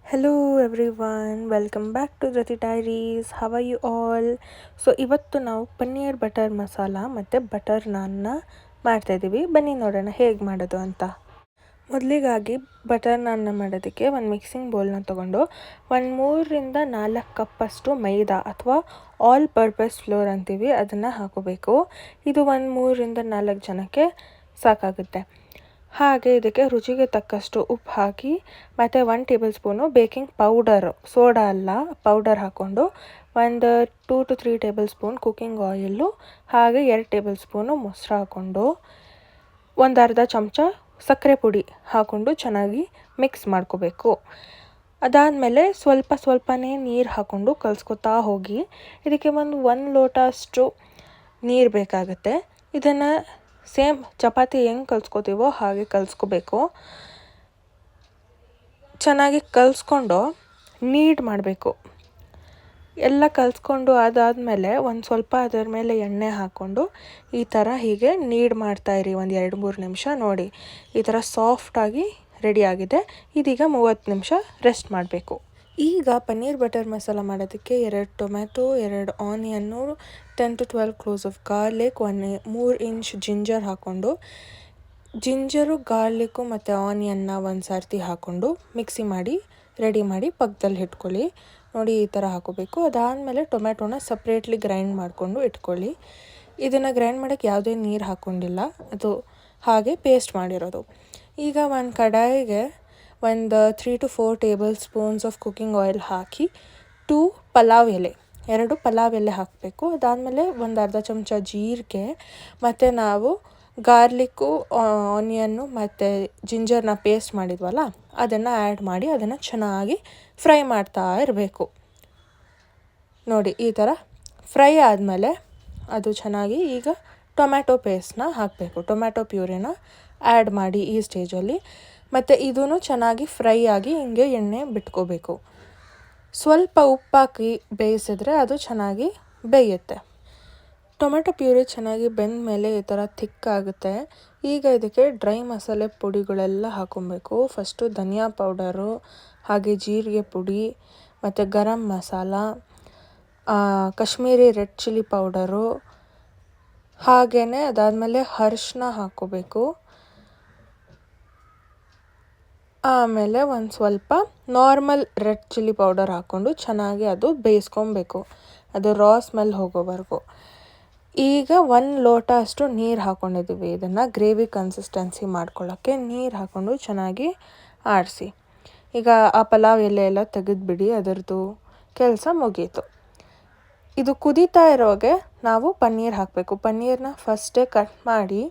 Hello everyone, welcome back to Dhriti diaries. How are you all? So ಇವತ್ತು ನಾವು paneer butter masala ಮತ್ತು butter ನಾನ್ನ ಮಾಡ್ತಾಯಿದ್ದೀವಿ. ಬನ್ನಿ ನೋಡೋಣ ಹೇಗೆ ಮಾಡೋದು ಅಂತ. ಮೊದಲಿಗಾಗಿ ಬಟರ್ ನಾನ್ನ ಮಾಡೋದಕ್ಕೆ ಒಂದು ಮಿಕ್ಸಿಂಗ್ ಬೌಲ್ನ ತೊಗೊಂಡು 3-4 ಕಪ್ಪಷ್ಟು ಮೈದಾ ಅಥವಾ ಆಲ್ ಪರ್ಪಸ್ ಫ್ಲೋರ್ ಅಂತೀವಿ, ಅದನ್ನು ಹಾಕೋಬೇಕು. ಇದು 3-4 ಜನಕ್ಕೆ ಸಾಕಾಗುತ್ತೆ. ಹಾಗೆ ಇದಕ್ಕೆ ರುಚಿಗೆ ತಕ್ಕಷ್ಟು ಉಪ್ಪು ಹಾಕಿ ಮತ್ತು 1 table spoon baking powder, soda ಅಲ್ಲ ಪೌಡರ್ ಹಾಕ್ಕೊಂಡು 2 to 3 table spoon cooking oil, ಹಾಗೆ 2 ಟೇಬಲ್ ಸ್ಪೂನು ಮೊಸರು ಹಾಕ್ಕೊಂಡು ಅರ್ಧ ಚಮಚ ಸಕ್ಕರೆ ಪುಡಿ ಹಾಕ್ಕೊಂಡು ಚೆನ್ನಾಗಿ ಮಿಕ್ಸ್ ಮಾಡ್ಕೋಬೇಕು. ಅದಾದಮೇಲೆ ಸ್ವಲ್ಪನೇ ನೀರು ಹಾಕ್ಕೊಂಡು ಕಲಿಸ್ಕೊತಾ ಹೋಗಿ. ಇದಕ್ಕೆ 1 ಲೋಟ ಅಷ್ಟು ನೀರು ಬೇಕಾಗುತ್ತೆ. ಇದನ್ನು ಸೇಮ್ ಚಪಾತಿ ಹೆಂಗೆ ಕಲಿಸ್ಕೋತೀವೋ ಹಾಗೆ ಕಲಿಸ್ಕೋಬೇಕು. ಚೆನ್ನಾಗಿ ಕಲಿಸ್ಕೊಂಡು ನೀಡ್ ಮಾಡಬೇಕು. ಎಲ್ಲ ಕಲಿಸ್ಕೊಂಡು ಅದಾದಮೇಲೆ ಸ್ವಲ್ಪ ಅದರ ಮೇಲೆ ಎಣ್ಣೆ ಹಾಕ್ಕೊಂಡು ಈ ಥರ ಹೀಗೆ ನೀಡ್ ಮಾಡ್ತಾಯಿರಿ 2-3 ನಿಮಿಷ. ನೋಡಿ ಈ ಥರ ಸಾಫ್ಟಾಗಿ ರೆಡಿಯಾಗಿದೆ. ಇದೀಗ 30 ನಿಮಿಷ ರೆಸ್ಟ್ ಮಾಡಬೇಕು. ಈಗ ಪನ್ನೀರ್ ಬಟರ್ ಮಸಾಲ ಮಾಡೋದಕ್ಕೆ 2 tomato, 2 onion, 10 to 12 close of garlic, 3 inch ginger ಹಾಕ್ಕೊಂಡು ಜಿಂಜರು, ಗಾರ್ಲಿಕ್ಕು ಮತ್ತು ಆನಿಯನ್ನ ಒಂದು ಸರ್ತಿ ಹಾಕ್ಕೊಂಡು ಮಿಕ್ಸಿ ಮಾಡಿ ರೆಡಿ ಮಾಡಿ ಪಕ್ಕದಲ್ಲಿ ಇಟ್ಕೊಳ್ಳಿ. ನೋಡಿ ಈ ಥರ ಹಾಕೋಬೇಕು. ಅದಾದಮೇಲೆ ಟೊಮ್ಯಾಟೊನ ಸಪ್ರೇಟ್ಲಿ ಗ್ರೈಂಡ್ ಮಾಡಿಕೊಂಡು ಇಟ್ಕೊಳ್ಳಿ. ಇದನ್ನು ಗ್ರೈಂಡ್ ಮಾಡೋಕ್ಕೆ ಯಾವುದೇ ನೀರು ಹಾಕ್ಕೊಂಡಿಲ್ಲ, ಅದು ಹಾಗೆ ಪೇಸ್ಟ್ ಮಾಡಿರೋದು. ಈಗ ಒಂದು ಕಡಾಯಿಗೆ 3 to 4 tablespoons of cooking oil ಹಾಕಿ 2 ಪಲಾವ್ ಎಲೆ, 2 ಪಲಾವ್ ಎಲೆ ಹಾಕಬೇಕು. ಅದಾದಮೇಲೆ ಅರ್ಧ ಚಮಚ ಜೀರಿಗೆ ಮತ್ತು ನಾವು ಗಾರ್ಲಿಕ್ಕು, ಆನಿಯನ್ನು ಮತ್ತು ಜಿಂಜರ್ನ ಪೇಸ್ಟ್ ಮಾಡಿದ್ವಲ್ಲ ಅದನ್ನು ಆ್ಯಡ್ ಮಾಡಿ ಅದನ್ನು ಚೆನ್ನಾಗಿ ಫ್ರೈ ಮಾಡ್ತಾ ಇರಬೇಕು. ನೋಡಿ ಈ ಥರ ಫ್ರೈ ಆದಮೇಲೆ ಅದು ಚೆನ್ನಾಗಿ ಈಗ ಟೊಮ್ಯಾಟೊ ಪೇಸ್ಟ್ನ ಹಾಕಬೇಕು. ಟೊಮ್ಯಾಟೊ ಪ್ಯೂರಿನ ಆ್ಯಡ್ ಮಾಡಿ ಈ ಸ್ಟೇಜಲ್ಲಿ. ಮತ್ತು ಇದೂ ಚೆನ್ನಾಗಿ ಫ್ರೈ ಆಗಿ ಹಿಂಗೆ ಎಣ್ಣೆ ಬಿಟ್ಕೋಬೇಕು. ಸ್ವಲ್ಪ ಉಪ್ಪಾಕಿ ಬೇಯಿಸಿದ್ರೆ ಅದು ಚೆನ್ನಾಗಿ ಬೇಯುತ್ತೆ. ಟೊಮೆಟೊ ಪ್ಯೂರಿ ಚೆನ್ನಾಗಿ ಬೆಂದ ಮೇಲೆ ಈ ಥರ ಥಿಕ್ಕಾಗುತ್ತೆ. ಈಗ ಇದಕ್ಕೆ ಡ್ರೈ ಮಸಾಲೆ ಪುಡಿಗಳೆಲ್ಲ ಹಾಕೊಬೇಕು. ಫಸ್ಟು ಧನಿಯಾ ಪೌಡರು, ಹಾಗೆ ಜೀರಿಗೆ ಪುಡಿ ಮತ್ತು garam masala, Kashmiri red chilli powder, ಹಾಗೆಯೇ ಅದಾದಮೇಲೆ ಅರಿಶಿನ ಹಾಕ್ಕೋಬೇಕು. ಆಮೇಲೆ ಸ್ವಲ್ಪ ನಾರ್ಮಲ್ ರೆಡ್ ಚಿಲ್ಲಿ ಪೌಡರ್ ಹಾಕ್ಕೊಂಡು ಚೆನ್ನಾಗಿ ಅದು ಬೇಯಿಸ್ಕೊಬೇಕು, ಅದು ರಾ ಸ್ಮೆಲ್ ಹೋಗೋವರೆಗೂ. ಈಗ 1 ಲೋಟ ಅಷ್ಟು ನೀರು ಹಾಕ್ಕೊಂಡಿದ್ದೀವಿ. ಇದನ್ನು ಗ್ರೇವಿ ಕನ್ಸಿಸ್ಟೆನ್ಸಿ ಮಾಡ್ಕೊಳ್ಳೋಕ್ಕೆ ನೀರು ಹಾಕ್ಕೊಂಡು ಚೆನ್ನಾಗಿ ಆಡಿಸಿ. ಈಗ ಆ ಪಲಾವ್ ಎಲ್ಲ ತೆಗೆದುಬಿಡಿ, ಅದರದ್ದು ಕೆಲಸ ಮುಗೀತು. ಇದು ಕುದೀತಾ ಇರೋಗೆ ನಾವು ಪನ್ನೀರ್ ಹಾಕಬೇಕು. ಪನ್ನೀರನ್ನ ಫಸ್ಟೇ ಕಟ್ ಮಾಡಿ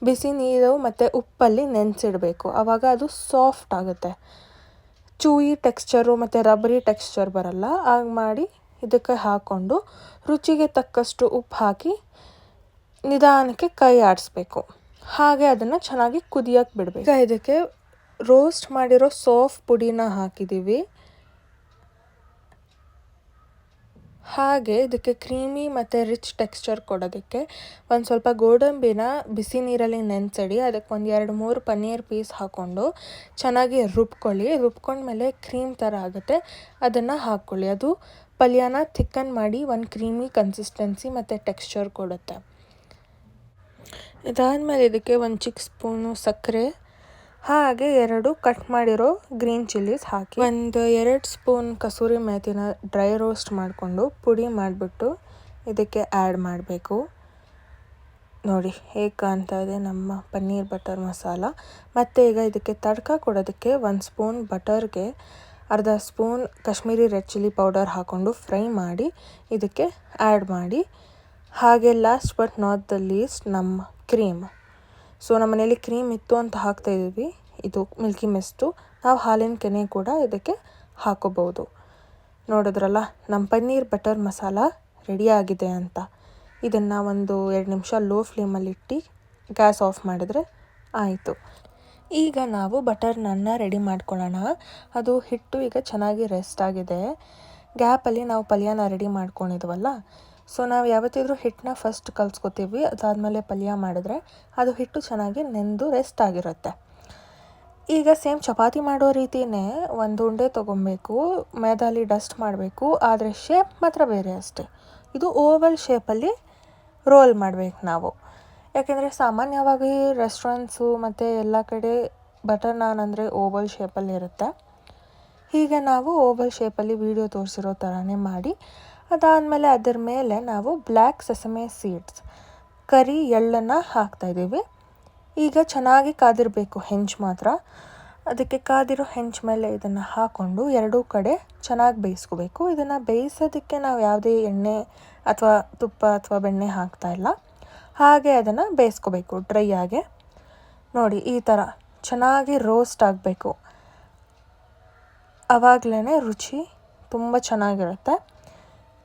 ಬಿಸಿ ನೀರು ಮತ್ತು ಉಪ್ಪಲ್ಲಿ ನೆನೆಸಿಡಬೇಕು. ಆವಾಗ ಅದು ಸಾಫ್ಟ್ ಆಗುತ್ತೆ, ಚೂಯಿ ಟೆಕ್ಸ್ಚರು ಮತ್ತು ರಬ್ಬರಿ ಟೆಕ್ಸ್ಚರ್ ಬರಲ್ಲ. ಆಗ ಮಾಡಿ ಇದಕ್ಕೆ ಹಾಕ್ಕೊಂಡು ರುಚಿಗೆ ತಕ್ಕಷ್ಟು ಉಪ್ಪು ಹಾಕಿ ನಿಧಾನಕ್ಕೆ ಕೈ ಆಡಿಸ್ಬೇಕು. ಹಾಗೆ ಅದನ್ನು ಚೆನ್ನಾಗಿ ಕುದಿಯೋಕ್ಕೆ ಬಿಡಬೇಕು. ಈಗ ಇದಕ್ಕೆ ರೋಸ್ಟ್ ಮಾಡಿರೋ ಸೋಫ್ ಪುಡಿನ ಹಾಕಿದ್ದೀವಿ. ಹಾಗೆ ಇದಕ್ಕೆ ಕ್ರೀಮಿ ಮತ್ತು ರಿಚ್ ಟೆಕ್ಸ್ಚರ್ ಕೊಡೋದಕ್ಕೆ ಸ್ವಲ್ಪ ಗೋಡಂಬಿನ ಬಿಸಿ ನೀರಲ್ಲಿ ನೆನೆಸಿಡಿ. ಅದಕ್ಕೆ 2-3 ಪನ್ನೀರ್ ಪೀಸ್ ಹಾಕ್ಕೊಂಡು ಚೆನ್ನಾಗಿ ರುಬ್ಕೊಂಡ್ಮೇಲೆ ಕ್ರೀಮ್ ಥರ ಆಗುತ್ತೆ, ಅದನ್ನು ಹಾಕ್ಕೊಳ್ಳಿ. ಅದು ಪಲ್ಯನ ಥಿಕ್ಕನ್ ಮಾಡಿ ಒಂದು ಕ್ರೀಮಿ ಕನ್ಸಿಸ್ಟೆನ್ಸಿ ಮತ್ತು ಟೆಕ್ಸ್ಚರ್ ಕೊಡುತ್ತೆ. ಇದಾದಮೇಲೆ ಇದಕ್ಕೆ 1 ಚಿಕ್ಕ ಸ್ಪೂನು ಸಕ್ಕರೆ, ಹಾಗೆ 2 ಕಟ್ ಮಾಡಿರೋ ಗ್ರೀನ್ ಚಿಲ್ಲೀಸ್ ಹಾಕಿ 2 ಸ್ಪೂನ್ ಕಸೂರಿ ಮೇಥಿನ ಡ್ರೈ ರೋಸ್ಟ್ ಮಾಡಿಕೊಂಡು ಪುಡಿ ಮಾಡಿಬಿಟ್ಟು ಇದಕ್ಕೆ ಆ್ಯಡ್ ಮಾಡಬೇಕು. ನೋಡಿ ಹೇಗೆ ಕಾಣ್ತಾ ಇದೆ ನಮ್ಮ ಪನ್ನೀರ್ ಬಟರ್ ಮಸಾಲ. ಮತ್ತು ಈಗ ಇದಕ್ಕೆ ತಡ್ಕ ಕೊಡೋದಕ್ಕೆ 1 ಸ್ಪೂನ್ ಬಟರ್ಗೆ ಅರ್ಧ spoon Kashmiri red chilli powder ಹಾಕ್ಕೊಂಡು ಫ್ರೈ ಮಾಡಿ ಇದಕ್ಕೆ ಆ್ಯಡ್ ಮಾಡಿ. ಹಾಗೆ last but not the least ನಮ್ಮ ಕ್ರೀಮ್. ಸೊ ನಮ್ಮ ಮನೇಲಿ ಕ್ರೀಮ್ ಇತ್ತು ಅಂತ ಹಾಕ್ತಾಯಿದ್ವಿ. ಇದು ಮಿಲ್ಕಿ ಮಿಸ್ಟು, ನಾವು ಹಾಲಿನ ಕೆನೆ ಕೂಡ ಇದಕ್ಕೆ ಹಾಕೋಬೋದು. ನೋಡಿದ್ರಲ್ಲ ನಮ್ಮ ಪನ್ನೀರ್ ಬಟರ್ ಮಸಾಲ ರೆಡಿಯಾಗಿದೆ ಅಂತ. ಇದನ್ನು 1-2 ನಿಮಿಷ ಲೋ ಫ್ಲೇಮಲ್ಲಿಟ್ಟು ಗ್ಯಾಸ್ ಆಫ್ ಮಾಡಿದ್ರೆ ಆಯಿತು. ಈಗ ನಾವು ಬಟರ್ ನಾನ್ನ ರೆಡಿ ಮಾಡ್ಕೊಳ್ಳೋಣ. ಅದು ಹಿಟ್ಟು ಈಗ ಚೆನ್ನಾಗಿ ರೆಸ್ಟ್ ಆಗಿದೆ. ಗ್ಯಾಪಲ್ಲಿ ನಾವು ಪಲ್ಯನ ರೆಡಿ ಮಾಡ್ಕೊಂಡಿದ್ವಲ್ಲ, ಸೊ ನಾವು ಯಾವತ್ತಿದ್ರೂ ಹಿಟ್ಟನ್ನ ಫಸ್ಟ್ ಕಲಿಸ್ಕೊತೀವಿ, ಅದಾದಮೇಲೆ ಪಲ್ಯ ಮಾಡಿದ್ರೆ ಅದು ಹಿಟ್ಟು ಚೆನ್ನಾಗಿ ನೆಂದು ರೆಸ್ಟ್ ಆಗಿರುತ್ತೆ. ಈಗ ಸೇಮ್ ಚಪಾತಿ ಮಾಡೋ ರೀತಿಯೇ ಒಂದು ಉಂಡೆ ತೊಗೊಬೇಕು, ಮೈದಾಲಿ ಡಸ್ಟ್ ಮಾಡಬೇಕು, ಆದರೆ ಶೇಪ್ ಮಾತ್ರ ಬೇರೆ ಅಷ್ಟೇ. ಇದು ಓವಲ್ ಶೇಪಲ್ಲಿ ರೋಲ್ ಮಾಡಬೇಕು ನಾವು. ಯಾಕೆಂದರೆ ಸಾಮಾನ್ಯವಾಗಿ ರೆಸ್ಟೋರೆಂಟ್ಸು ಮತ್ತು ಎಲ್ಲ ಕಡೆ ಬಟರ್ ನಾನ್ ಅಂದರೆ ಓವಲ್ ಶೇಪಲ್ಲಿ ಇರುತ್ತೆ. ಹೀಗೆ ನಾವು ಓವಲ್ ಶೇಪಲ್ಲಿ ವಿಡಿಯೋ ತೋರಿಸಿರೋ ಥರನೇ ಮಾಡಿ, ಅದಾದಮೇಲೆ ಅದರ ಮೇಲೆ ನಾವು ಬ್ಲ್ಯಾಕ್ ಸೆಸಮೆ ಸೀಡ್ಸ್ ಕರಿ ಎಳ್ಳನ್ನು ಹಾಕ್ತಾಯಿದ್ದೀವಿ. ಈಗ ಚೆನ್ನಾಗಿ ಕಾದಿರಬೇಕು ಹೆಂಚು ಮಾತ್ರ. ಅದಕ್ಕೆ ಕಾದಿರೋ ಹೆಂಚು ಮೇಲೆ ಇದನ್ನು ಹಾಕ್ಕೊಂಡು ಎರಡೂ ಕಡೆ ಚೆನ್ನಾಗಿ ಬೇಯಿಸ್ಕೋಬೇಕು. ಇದನ್ನು ಬೇಯಿಸೋದಕ್ಕೆ ನಾವು ಯಾವುದೇ ಎಣ್ಣೆ ಅಥವಾ ತುಪ್ಪ ಅಥವಾ ಬೆಣ್ಣೆ ಹಾಕ್ತಾಯಿಲ್ಲ, ಹಾಗೆ ಅದನ್ನು ಬೇಯಿಸ್ಕೋಬೇಕು ಡ್ರೈ ಆಗಿ. ನೋಡಿ ಈ ಥರ ಚೆನ್ನಾಗಿ ರೋಸ್ಟ್ ಆಗಬೇಕು, ಆವಾಗಲೇ ರುಚಿ ತುಂಬ ಚೆನ್ನಾಗಿರುತ್ತೆ.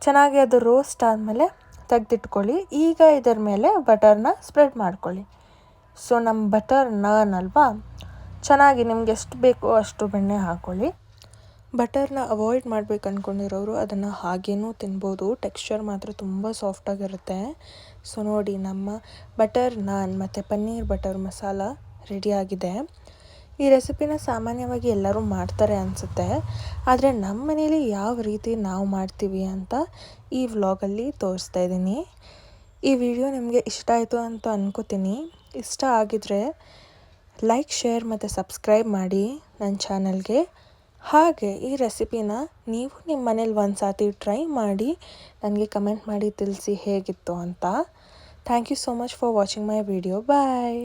ಚೆನ್ನಾಗಿ ಅದು ರೋಸ್ಟ್ ಆದಮೇಲೆ ತೆಗೆದಿಟ್ಕೊಳ್ಳಿ. ಈಗ ಇದರ ಮೇಲೆ ಬಟರ್ನ ಸ್ಪ್ರೆಡ್ ಮಾಡ್ಕೊಳ್ಳಿ. ಸೊ ನಮ್ಮ ಬಟರ್ ನಾನ್ ಅಲ್ವಾ, ಚೆನ್ನಾಗಿ ನಿಮ್ಗೆ ಎಷ್ಟು ಬೇಕೋ ಅಷ್ಟು ಬೆಣ್ಣೆ ಹಾಕ್ಕೊಳ್ಳಿ. ಬಟರ್ನ ಅವಾಯ್ಡ್ ಮಾಡಬೇಕು ಅಂದ್ಕೊಂಡಿರೋರು ಅದನ್ನು ಹಾಗೇನೂ ತಿನ್ಬೋದು, ಟೆಕ್ಸ್ಚರ್ ಮಾತ್ರ ತುಂಬ ಸಾಫ್ಟಾಗಿರುತ್ತೆ. ಸೊ ನೋಡಿ, ನಮ್ಮ ಬಟರ್ ನಾನ್ ಮತ್ತು ಪನ್ನೀರ್ ಬಟರ್ ಮಸಾಲ ರೆಡಿಯಾಗಿದೆ. ಈ ರೆಸಿಪಿನ ಸಾಮಾನ್ಯವಾಗಿ ಎಲ್ಲರೂ ಮಾಡ್ತಾರೆ ಅನಿಸುತ್ತೆ, ಆದರೆ ನಮ್ಮ ಮನೇಲಿ ಯಾವ ರೀತಿ ನಾವು ಮಾಡ್ತೀವಿ ಅಂತ ಈ ವ್ಲಾಗಲ್ಲಿ ತೋರಿಸ್ತಾ ಇದ್ದೀನಿ. ಈ ವಿಡಿಯೋ ನಿಮಗೆ ಇಷ್ಟ ಆಯಿತು ಅಂತ ಅನ್ಕೋತೀನಿ. ಇಷ್ಟ ಆಗಿದರೆ ಲೈಕ್, ಶೇರ್ ಮತ್ತು ಸಬ್ಸ್ಕ್ರೈಬ್ ಮಾಡಿ ನನ್ನ ಚಾನಲ್ಗೆ. ಹಾಗೆ ಈ ರೆಸಿಪಿನ ನೀವು ನಿಮ್ಮ ಮನೇಲಿ ಒಂದು ಸಾತಿ ಟ್ರೈ ಮಾಡಿ ನನಗೆ ಕಮೆಂಟ್ ಮಾಡಿ ತಿಳಿಸಿ ಹೇಗಿತ್ತು ಅಂತ. Thank you so much for watching my video. Bye.